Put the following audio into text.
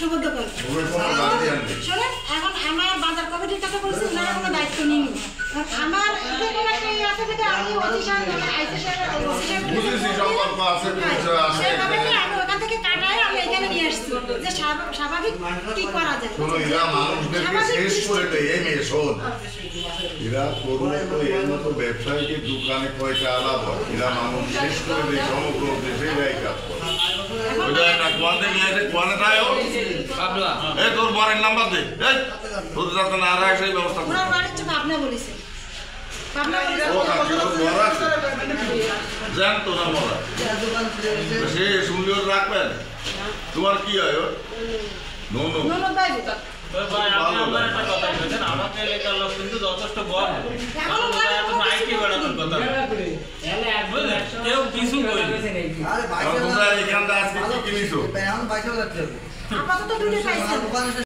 সুবদ্ধ করবে। শোনেন, এখন আমার বাজার কমিটির কথা বলছি, ওনারা কোনো দায়িত্ব নিন। আমার যে কোনো একটা ইয়ে আছে যেটা আমি অফিসার আমি ওখান থেকে কাটাই আমি এখানে নিয়ে আসছি যে স্বাভাবিক কি করা যায়। এরা করুন তো এর মতো ব্যবসায়ীকে দোকানে কয়টা আলাদা, এরা মানুষ শেষ করে দেয় সমগ্র দেশে এরাই কাজ করে। তোর বরের নাম্বার দে, তোর যাতে না রাখ সেই ব্যবস্থা করো। ভাবনা বলেছে জানতো না মরা সে শুনলেও রাখবেন। তোমার কি হয় ওর আমাকে এলাকার লোক কিন্তু যথেষ্ট বড় কেউ কিছু তোমরা এখানটা আজকে কি কিনিছো? আপাতত